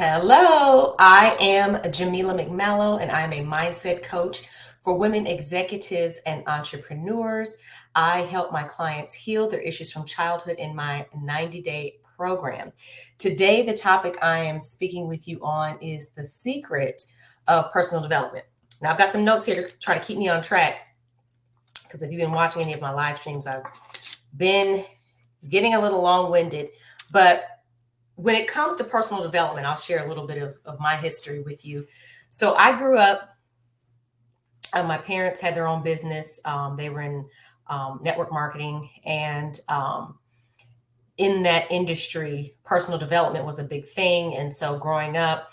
Hello, I am Jamila McMallow, and I'm a mindset coach for women executives and entrepreneurs. I help my clients heal their issues from childhood in my 90-day program. Today, the topic I am speaking with you on is the secret of personal development. Now, I've got some notes here to try to keep me on track because if you've been watching any of my live streams, I've been getting a little long-winded, but when it comes to personal development, I'll share a little bit of my history with you. So I grew up, my parents had their own business. They were in network marketing. And in that industry, personal development was a big thing. And so growing up,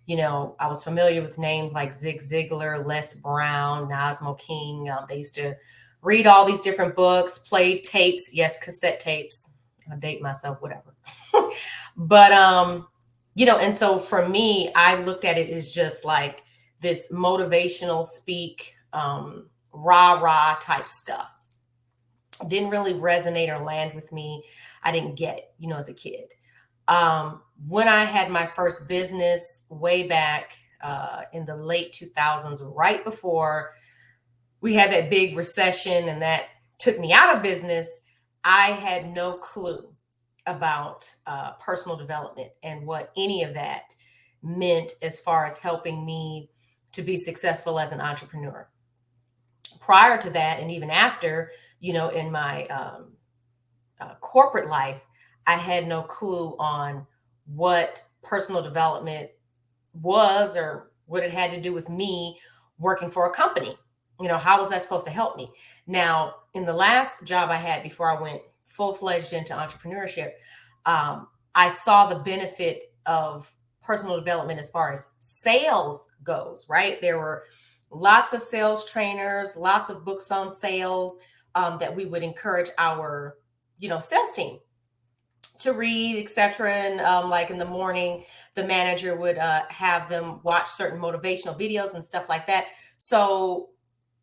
I was familiar with names like Zig Ziglar, Les Brown, Nazmo King. They used to read all these different books, play tapes. Yes, cassette tapes. I'll date myself, whatever. But, and so for me, I looked at it as just like this motivational speak, rah type stuff. Didn't really resonate or land with me. I didn't get it, as a kid. When I had my first business way back in the late 2000s, right before we had that big recession and that took me out of business, I had no clue about personal development and what any of that meant as far as helping me to be successful as an entrepreneur. Prior to that, and even after, in my corporate life, I had no clue on what personal development was or what it had to do with me working for a company. How was that supposed to help me? Now, in the last job I had before I went full-fledged into entrepreneurship, I saw the benefit of personal development as far as sales goes, right? There were lots of sales trainers, lots of books on sales that we would encourage our, sales team to read, etc. And like in the morning, the manager would have them watch certain motivational videos and stuff like that. So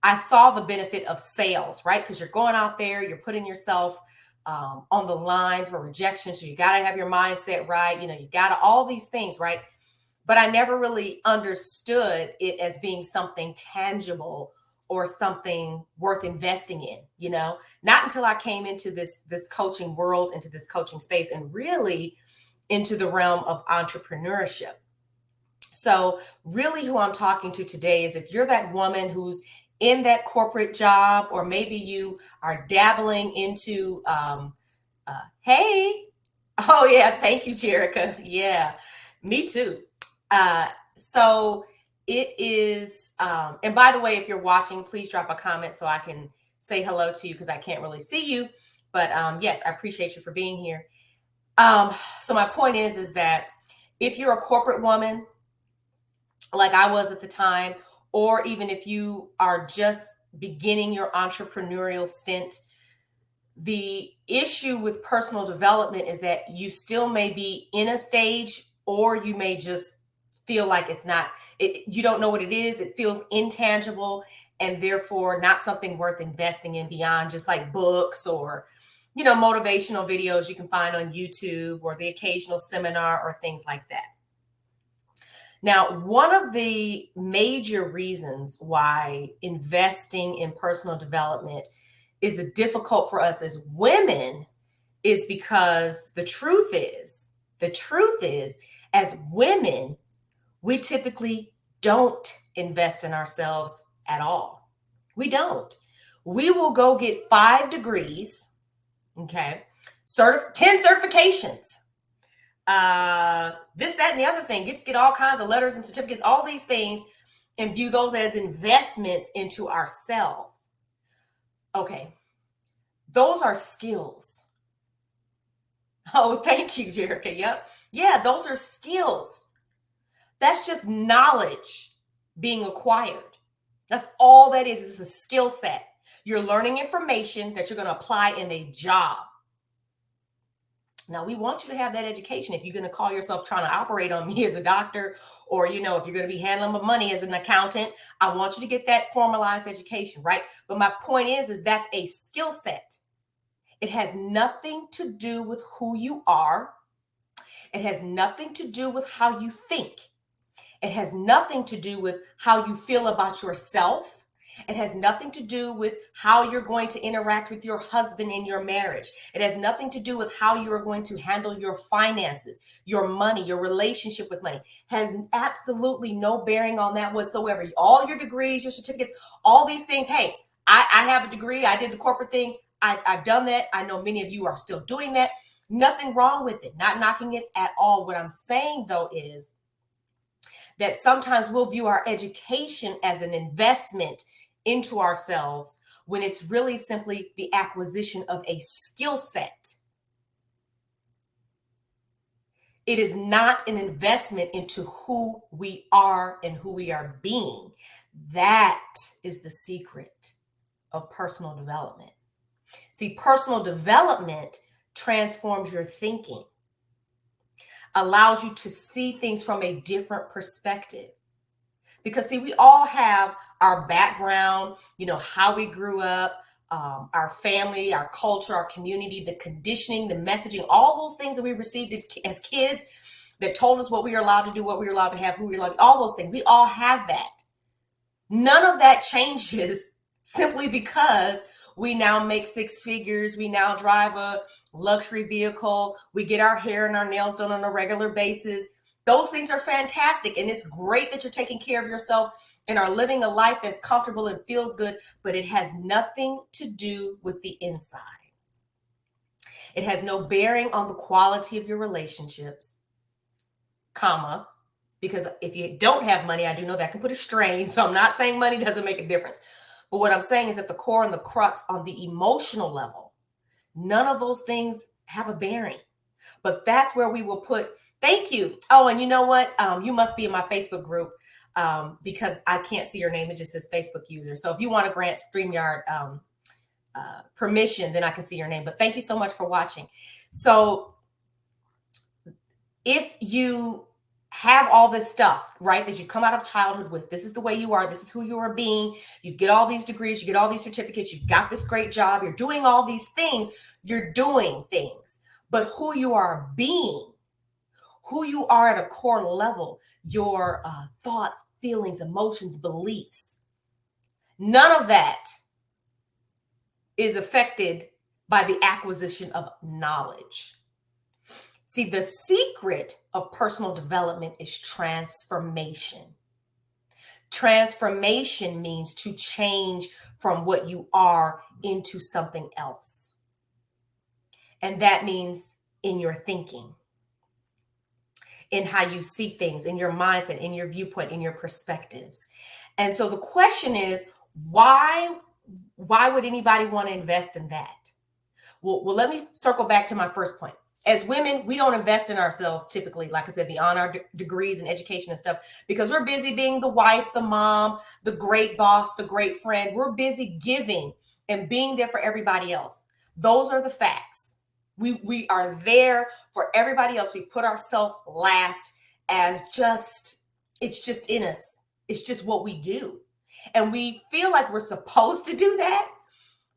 I saw the benefit of sales, right? Because you're going out there, you're putting yourself on the line for rejection. So you got to have your mindset right. You got to all these things, right? But I never really understood it as being something tangible or something worth investing in, not until I came into this coaching world, into this coaching space, and really into the realm of entrepreneurship. So really who I'm talking to today is if you're that woman who's in that corporate job, or maybe you are dabbling into, hey, oh yeah, thank you, Jerica. Yeah, me too. So it is, and by the way, if you're watching, please drop a comment so I can say hello to you because I can't really see you. But yes, I appreciate you for being here. So my point is that if you're a corporate woman, like I was at the time, or even if you are just beginning your entrepreneurial stint, the issue with personal development is that you still may be in a stage, or you may just feel like you don't know what it is. It feels intangible and therefore not something worth investing in beyond just like books or, motivational videos you can find on YouTube or the occasional seminar or things like that. Now, one of the major reasons why investing in personal development is difficult for us as women is because the truth is, as women, we typically don't invest in ourselves at all. We don't. We will go get 5 degrees, okay, 10 certifications, this, that, and the other thing, get all kinds of letters and certificates, all these things, and view those as investments into ourselves. Okay. Those are skills. Oh, thank you, Jerica. Yep. Yeah, those are skills. That's just knowledge being acquired. That's all that is. It's a skill set. You're learning information that you're going to apply in a job. Now, we want you to have that education. If you're going to call yourself trying to operate on me as a doctor, or, if you're going to be handling my money as an accountant, I want you to get that formalized education, right? But my point is that's a skill set. It has nothing to do with who you are. It has nothing to do with how you think. It has nothing to do with how you feel about yourself. It has nothing to do with how you're going to interact with your husband in your marriage. It has nothing to do with how you are going to handle your finances, your money, your relationship with money. Has absolutely no bearing on that whatsoever. All your degrees, your certificates, all these things. Hey, I have a degree. I did the corporate thing. I've done that. I know many of you are still doing that. Nothing wrong with it. Not knocking it at all. What I'm saying, though, is that sometimes we'll view our education as an investment into ourselves when it's really simply the acquisition of a skill set. It is not an investment into who we are and who we are being. That is the secret of personal development. See, personal development transforms your thinking, allows you to see things from a different perspective. Because see, we all have our background, how we grew up, our family, our culture, our community, the conditioning, the messaging, all those things that we received as kids that told us what we were allowed to do, what we were allowed to have, who we were allowed to, all those things. We all have that. None of that changes simply because we now make six figures. We now drive a luxury vehicle. We get our hair and our nails done on a regular basis. Those things are fantastic. And it's great that you're taking care of yourself and are living a life that's comfortable and feels good, but it has nothing to do with the inside. It has no bearing on the quality of your relationships, because if you don't have money, I do know that can put a strain. So I'm not saying money doesn't make a difference. But what I'm saying is at the core and the crux on the emotional level, none of those things have a bearing. But that's where we will put, thank you. Oh, and you know what? You must be in my Facebook group because I can't see your name. It just says Facebook user. So if you want to grant StreamYard permission, then I can see your name. But thank you so much for watching. So if you have all this stuff, right, that you come out of childhood with, this is the way you are, this is who you are being, you get all these degrees, you get all these certificates, you got this great job, you're doing all these things, you're doing things, but who you are being, who you are at a core level, your thoughts, feelings, emotions, beliefs, none of that is affected by the acquisition of knowledge. See, the secret of personal development is transformation. Transformation means to change from what you are into something else. And that means in your thinking, in how you see things, in your mindset, in your viewpoint, in your perspectives. And so the question is, why would anybody want to invest in that? Well, let me circle back to my first point. As women, we don't invest in ourselves typically, like I said, beyond our degrees and education and stuff, because we're busy being the wife, the mom, the great boss, the great friend. We're busy giving and being there for everybody else. Those are the facts. We are there for everybody else. We put ourselves last as it's just in us. It's just what we do. And we feel like we're supposed to do that,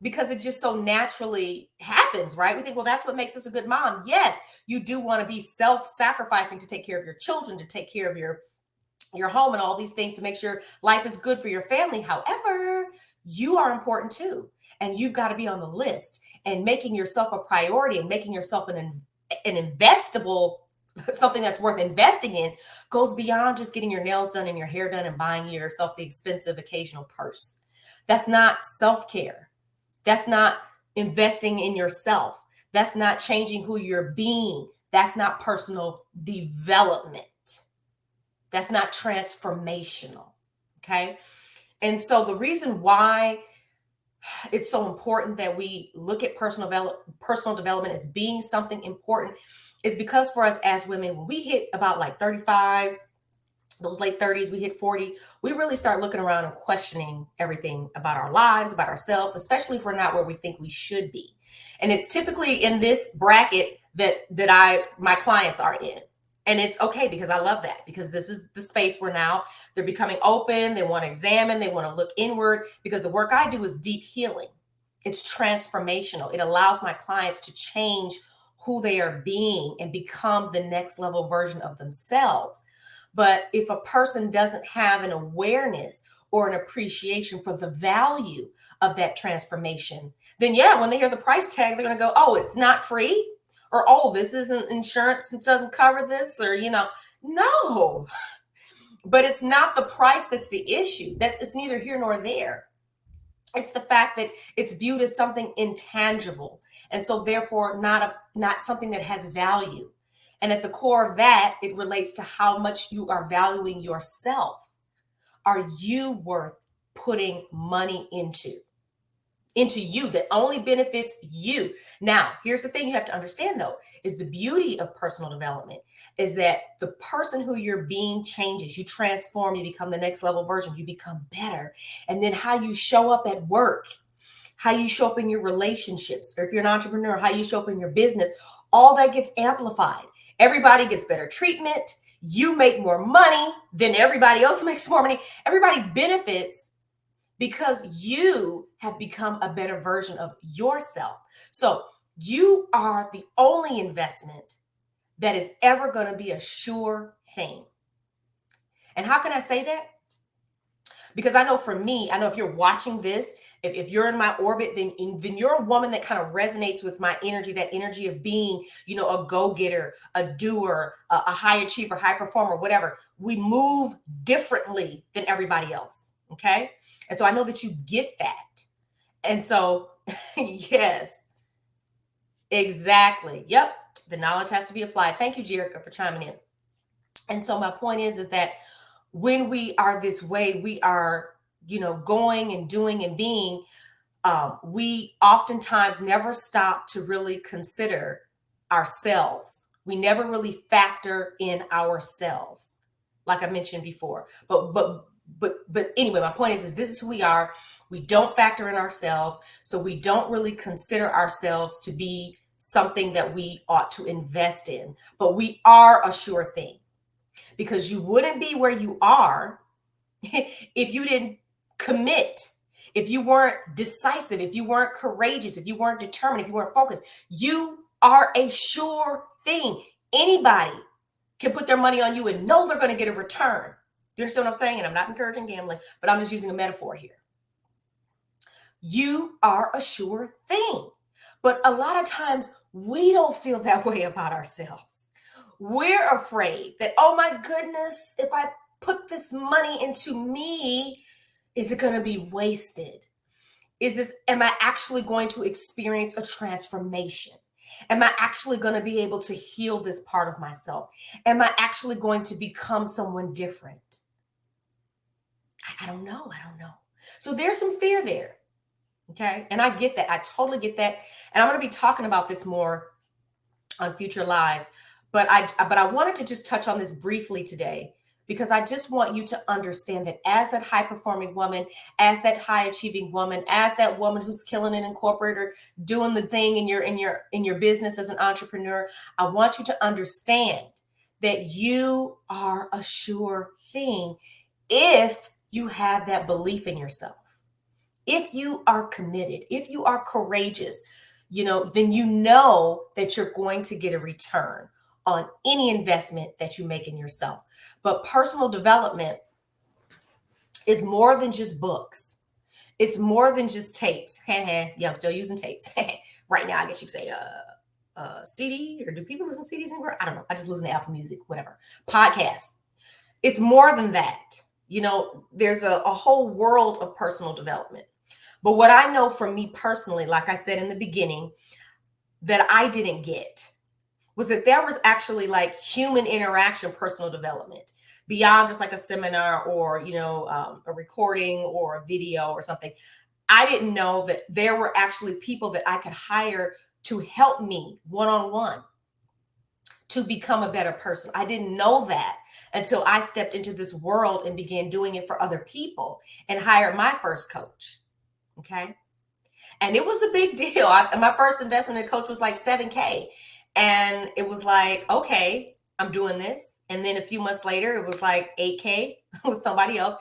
because it just so naturally happens, right? We think, well, that's what makes us a good mom. Yes, you do want to be self-sacrificing to take care of your children, to take care of your home and all these things to make sure life is good for your family. However, you are important too. And you've got to be on the list, and making yourself a priority and making yourself an investable, something that's worth investing in, goes beyond just getting your nails done and your hair done and buying yourself the expensive occasional purse. That's not self-care. That's not investing in yourself. That's not changing who you're being. That's not personal development. That's not transformational. Okay. And so the reason why it's so important that we look at personal development as being something important is because for us as women, when we hit about like 35, those late 30s, we hit 40, we really start looking around and questioning everything about our lives, about ourselves, especially if we're not where we think we should be. And it's typically in this bracket that my clients are in. And it's okay, because I love that, because this is the space where now they're becoming open. They want to examine, they want to look inward, because the work I do is deep healing. It's transformational. It allows my clients to change who they are being and become the next level version of themselves. But if a person doesn't have an awareness or an appreciation for the value of that transformation, then yeah, when they hear the price tag, they're going to go, oh, it's not free, or oh, this isn't insurance, it doesn't cover this, or no. But it's not the price that's the issue. It's neither here nor there. It's the fact that it's viewed as something intangible, and so therefore not something that has value. And at the core of that, it relates to how much you are valuing yourself. Are you worth putting money into you that only benefits you? Now, here's the thing you have to understand, though, is the beauty of personal development is that the person who you're being changes. You transform, you become the next level version, you become better. And then how you show up at work, how you show up in your relationships, or if you're an entrepreneur, how you show up in your business, all that gets amplified. Everybody gets better treatment. You make more money, then everybody else makes more money. Everybody benefits because you have become a better version of yourself. So you are the only investment that is ever going to be a sure thing. And how can I say that? Because I know for me, I know if you're watching this, if you're in my orbit, then you're a woman that kind of resonates with my energy, that energy of being, a go-getter, a doer, a high achiever, high performer, whatever. We move differently than everybody else. Okay. And so I know that you get that. And so, yes, exactly. Yep. The knowledge has to be applied. Thank you, Jerica, for chiming in. And so my point is that when we are this way, we are, going and doing and being, we oftentimes never stop to really consider ourselves. We never really factor in ourselves, like I mentioned before. But anyway, my point is this is who we are. We don't factor in ourselves. So we don't really consider ourselves to be something that we ought to invest in. But we are a sure thing, because you wouldn't be where you are if you didn't commit, if you weren't decisive, if you weren't courageous, if you weren't determined, if you weren't focused. You are a sure thing. Anybody can put their money on you and know they're going to get a return. You understand what I'm saying? And I'm not encouraging gambling, but I'm just using a metaphor here. You are a sure thing. But a lot of times we don't feel that way about ourselves. We're afraid that, oh my goodness, if I put this money into me, is it going to be wasted? Am I actually going to experience a transformation? Am I actually going to be able to heal this part of myself? Am I actually going to become someone different? I don't know. So there's some fear there. Okay. And I get that. I totally get that. And I'm going to be talking about this more on future lives. But I wanted to just touch on this briefly today, because I just want you to understand that as that high performing woman, as that high achieving woman, as that woman who's killing it in corporate or doing the thing in your business as an entrepreneur, I want you to understand that you are a sure thing if you have that belief in yourself. If you are committed, if you are courageous, then you know that you're going to get a return on any investment that you make in yourself. But personal development is more than just books. It's more than just tapes. Yeah, I'm still using tapes. Right now, I guess you could say CD, or do people listen to CDs anymore? I don't know. I just listen to Apple Music, whatever. Podcasts. It's more than that. There's a whole world of personal development. But what I know from me personally, like I said in the beginning, that I didn't get was that there was actually like human interaction, personal development beyond just like a seminar or, a recording or a video or something. I didn't know that there were actually people that I could hire to help me one-on-one to become a better person. I didn't know that until I stepped into this world and began doing it for other people and hired my first coach. Okay. And it was a big deal. My first investment in a coach was like $7,000. And it was like, okay, I'm doing this. And then a few months later, it was like $8,000 with somebody else.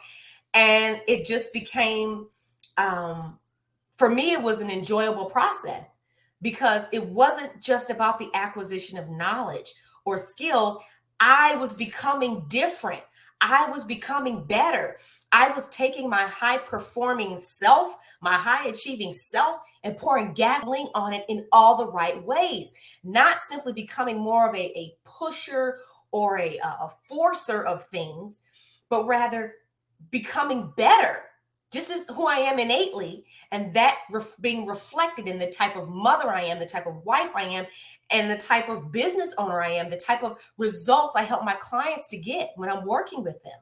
And it just became, for me, it was an enjoyable process because it wasn't just about the acquisition of knowledge or skills. I was becoming different. I was becoming better. I was taking my high performing self, my high achieving self, and pouring gasoline on it in all the right ways, not simply becoming more of a pusher or a forcer of things, but rather becoming better, just as who I am innately, and that being reflected in the type of mother I am, the type of wife I am, and the type of business owner I am, the type of results I help my clients to get when I'm working with them.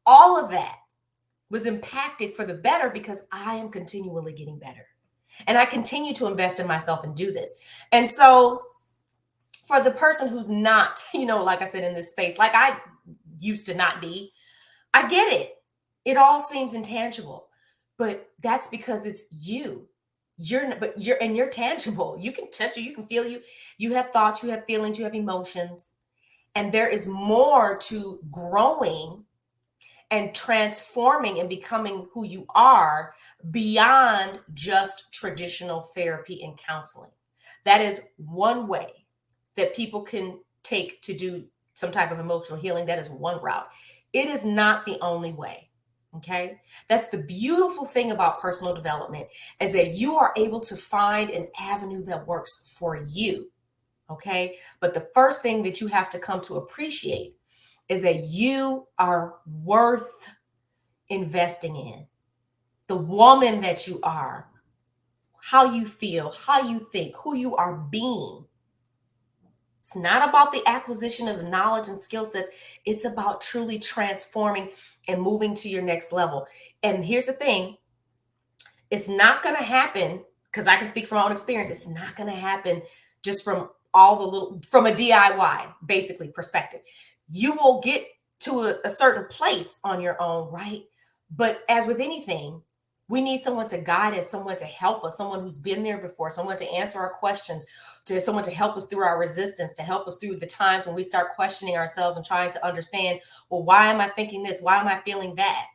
All of that was impacted for the better because I am continually getting better. And I continue to invest in myself and do this. And so for the person who's not, like I said, in this space, like I used to not be, I get it. It all seems intangible, but that's because it's you. You're tangible. You can touch you, you can feel you. You have thoughts, you have feelings, you have emotions, and there is more to growing and transforming and becoming who you are beyond just traditional therapy and counseling. That is one way that people can take to do some type of emotional healing. That is one route. It is not the only way. Okay. That's the beautiful thing about personal development, is that you are able to find an avenue that works for you. Okay. But the first thing that you have to come to appreciate is that you are worth investing in. The woman that you are, how you feel, how you think, who you are being. It's not about the acquisition of knowledge and skill sets. It's about truly transforming and moving to your next level. And here's the thing. It's not going to happen, because I can speak from my own experience. It's not going to happen just from from a DIY, basically, perspective. You will get to a certain place on your own, right? But as with anything, we need someone to guide us, someone to help us, someone who's been there before, someone to answer our questions, someone to help us through our resistance, to help us through the times when we start questioning ourselves and trying to understand, well, why am I thinking this? Why am I feeling that?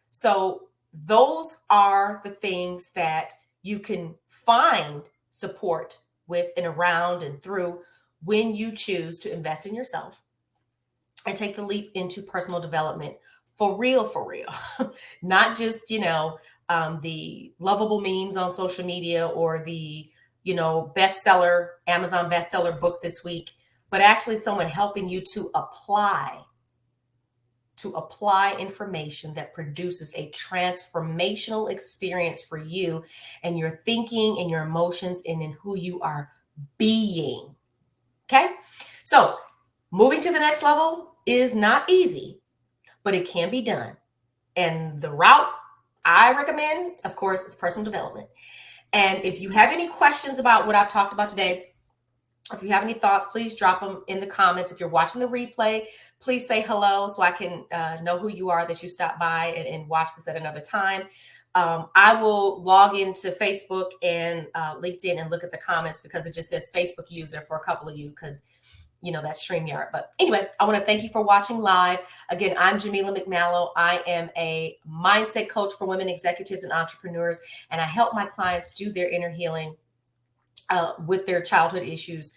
So those are the things that you can find support with and around and through when you choose to invest in yourself and take the leap into personal development for real, not just, the lovable memes on social media or the, Amazon bestseller book this week, but actually someone helping you to apply information that produces a transformational experience for you and your thinking and your emotions and in who you are being. Okay. So moving to the next level is not easy, but it can be done. And the route I recommend, of course, is personal development. And if you have any questions about what I've talked about today, if you have any thoughts, please drop them in the comments. If you're watching the replay, please say hello so I can know who you are, that you stopped by and watch this at another time. I will log into Facebook and LinkedIn and look at the comments, because it just says Facebook user for a couple of you, because that's StreamYard. But anyway, I want to thank you for watching live. Again, I'm Jamila McMallow. I am a mindset coach for women executives and entrepreneurs, and I help my clients do their inner healing with their childhood issues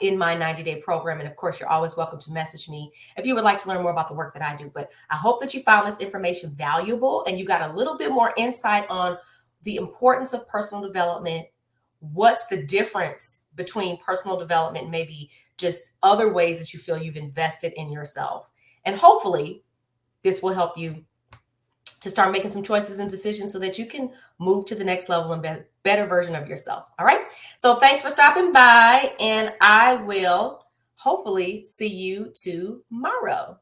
in my 90-day program. And of course, you're always welcome to message me if you would like to learn more about the work that I do. But I hope that you found this information valuable and you got a little bit more insight on the importance of personal development. What's the difference between personal development and maybe just other ways that you feel you've invested in yourself? And hopefully this will help you to start making some choices and decisions so that you can move to the next level and better version of yourself. All right. So thanks for stopping by, and I will hopefully see you tomorrow.